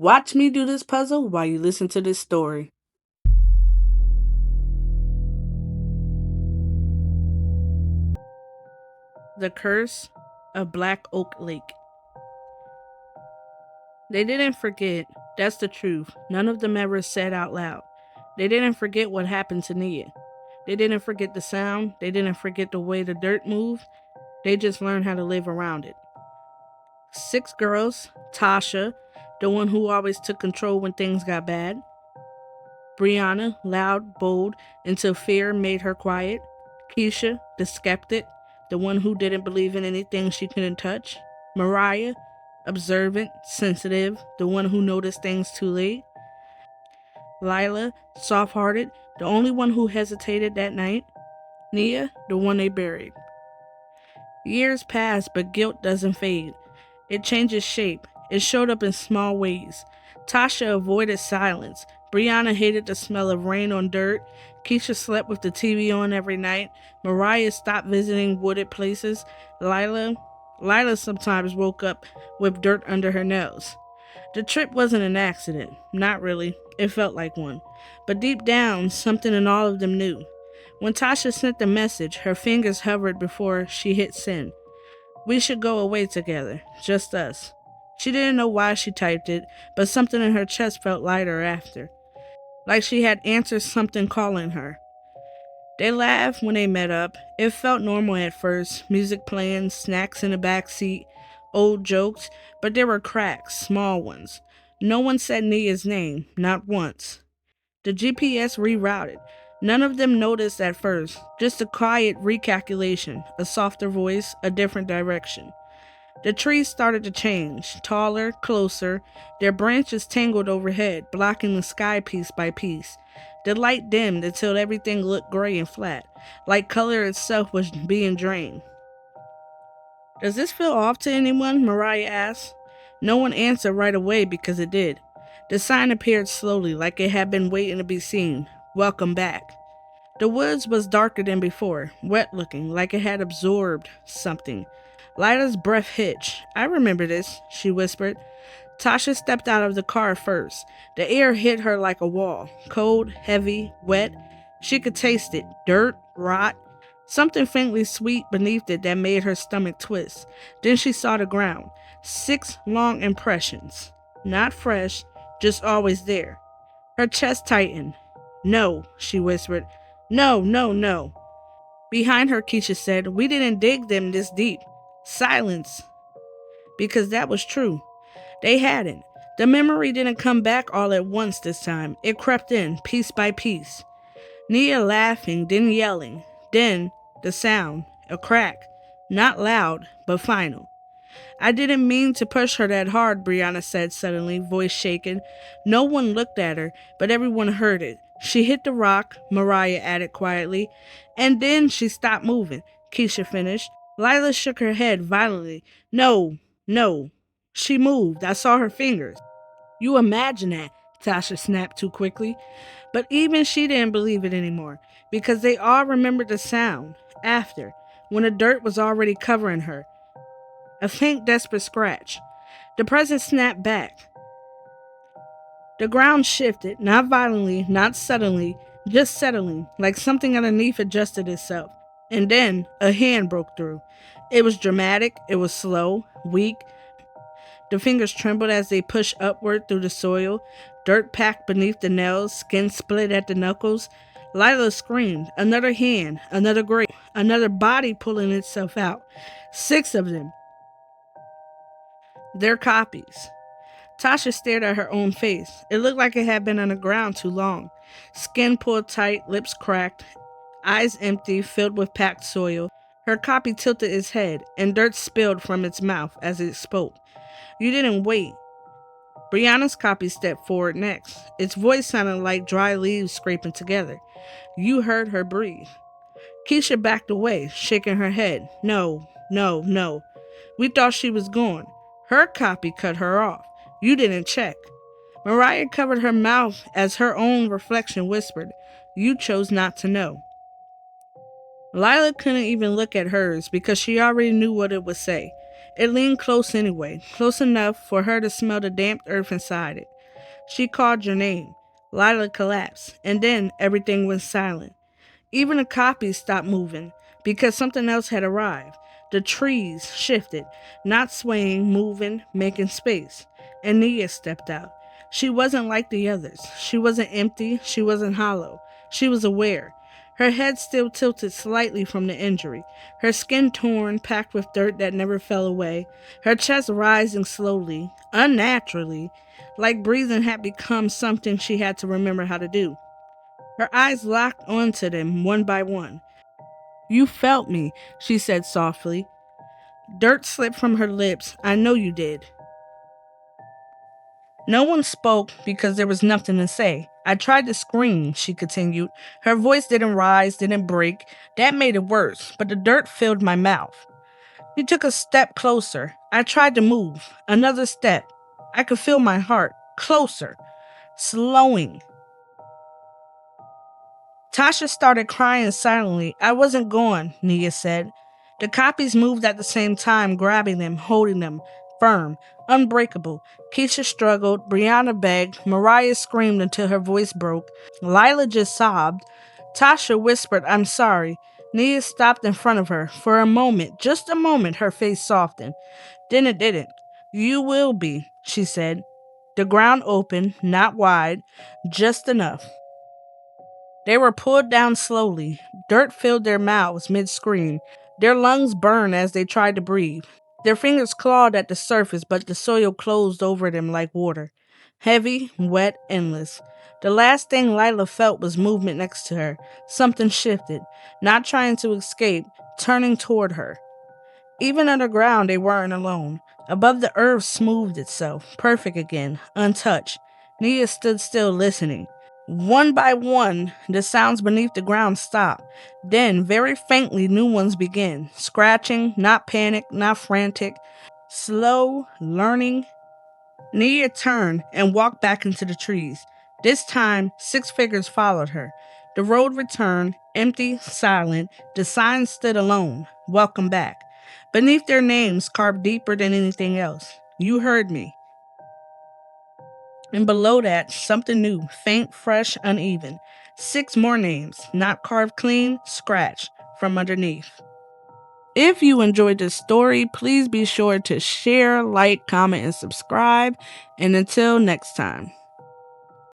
Watch me do this puzzle while you listen to this story. The Curse of Black Oak Lake. They didn't forget. That's the truth. None of them ever said out loud. They didn't forget what happened to Nia. They didn't forget the sound. They didn't forget the way the dirt moved. They just learned how to live around it. 6 girls: Tasha, the one who always took control when things got bad; Brianna, loud, bold, until fear made her quiet; Keisha, the skeptic, the one who didn't believe in anything she couldn't touch; Mariah, observant, sensitive, the one who noticed things too late; Lila, soft hearted, the only one who hesitated that night; Nia, the one they buried. Years passed, but guilt doesn't fade. It changes shape. It showed up in small ways. Tasha avoided silence. Brianna hated the smell of rain on dirt. Keisha slept with the TV on every night. Mariah stopped visiting wooded places. Lila sometimes woke up with dirt under her nails. The trip wasn't an accident. Not really. It felt like one. But deep down, something in all of them knew. When Tasha sent the message, her fingers hovered before she hit send. We should go away together, just us. She didn't know why she typed it, but something in her chest felt lighter after, like she had answered something calling her. They laughed when they met up. It felt normal at first, music playing, snacks in the back seat, old jokes, but there were cracks, small ones. No one said Nia's name, not once. The GPS rerouted. None of them noticed at first, just a quiet recalculation, a softer voice, a different direction. The trees started to change, taller, closer, their branches tangled overhead, blocking the sky piece by piece. The light dimmed until everything looked gray and flat, like color itself was being drained. Does this feel off to anyone? Mariah asked. No one answered right away because it did. The sign appeared slowly, like it had been waiting to be seen. Welcome back. The woods was darker than before, wet looking, like it had absorbed something. Lila's breath hitched. I remember this, she whispered. Tasha stepped out of the car first. The air hit her like a wall, cold, heavy, wet. She could taste it, dirt, rot, something faintly sweet beneath it that made her stomach twist. Then she saw the ground. 6 long impressions. Not fresh, just always there. Her chest tightened. No, she whispered. No, no, no. Behind her, Keisha said, we didn't dig them this deep. Silence. Because that was true. They hadn't. The memory didn't come back all at once this time. It crept in, piece by piece. Nia laughing, then yelling. Then, the sound. A crack. Not loud, but final. I didn't mean to push her that hard, Brianna said suddenly, voice shaken. No one looked at her, but everyone heard it. She hit the rock, Mariah added quietly, and then she stopped moving, Keisha finished. Lila shook her head violently. No, no. She moved. I saw her fingers. You imagine that, Tasha snapped too quickly. But even she didn't believe it anymore, because they all remembered the sound, after, when the dirt was already covering her. A faint, desperate scratch. The present snapped back. The ground shifted, not violently, not suddenly, just settling, like something underneath adjusted itself. And then a hand broke through. It was dramatic, it was slow, weak. The fingers trembled as they pushed upward through the soil, dirt packed beneath the nails, skin split at the knuckles. Lila screamed. Another hand, another grip, another body pulling itself out. 6 of them. Their copies. Tasha stared at her own face. It looked like it had been on the ground too long. Skin pulled tight, lips cracked, eyes empty, filled with packed soil. Her copy tilted its head, and dirt spilled from its mouth as it spoke. You didn't wait. Brianna's copy stepped forward next. Its voice sounded like dry leaves scraping together. You heard her breathe. Keisha backed away, shaking her head. No, no, no. We thought she was gone. Her copy cut her off. You didn't check. Mariah covered her mouth as her own reflection whispered, You chose not to know. Lila couldn't even look at hers because she already knew what it would say. It leaned close anyway, close enough for her to smell the damp earth inside it. She called your name. Lila collapsed, and then everything went silent. Even the copies stopped moving because something else had arrived. The trees shifted, not swaying, moving, making space. And Nia stepped out. She wasn't like the others. She wasn't empty. She wasn't hollow. She was aware. Her head still tilted slightly from the injury, her skin torn, packed with dirt that never fell away, her chest rising slowly, unnaturally, like breathing had become something she had to remember how to do. Her eyes locked onto them one by one. You felt me, she said softly. Dirt slipped from her lips. I know you did. No one spoke because there was nothing to say. I tried to scream, she continued. Her voice didn't rise, didn't break. That made it worse, but the dirt filled my mouth. She took a step closer. I tried to move. Another step. I could feel my heart. Closer. Slowing. Tasha started crying silently. I wasn't gone, Nia said. The copies moved at the same time, grabbing them, holding them, firm, unbreakable. Keisha struggled, Brianna begged, Mariah screamed until her voice broke. Lila just sobbed. Tasha whispered, I'm sorry. Nia stopped in front of her. For a moment, just a moment, her face softened. Then it didn't. You will be, she said. The ground opened, not wide, just enough. They were pulled down slowly. Dirt filled their mouths mid-scream. Their lungs burned as they tried to breathe. Their fingers clawed at the surface, but the soil closed over them like water. Heavy, wet, endless. The last thing Lila felt was movement next to her. Something shifted, not trying to escape, turning toward her. Even underground, they weren't alone. Above, the earth smoothed itself, perfect again, untouched. Nia stood still, listening. One by one, the sounds beneath the ground stopped. Then, very faintly, new ones began. Scratching, not panic, not frantic. Slow, learning. Nia turned and walked back into the trees. This time, 6 figures followed her. The road returned, empty, silent. The sign stood alone. Welcome back. Beneath their names, carved deeper than anything else. You heard me. And below that, something new, faint, fresh, uneven. 6 more names, not carved clean, scratched from underneath. If you enjoyed this story, please be sure to share, like, comment, and subscribe. And until next time.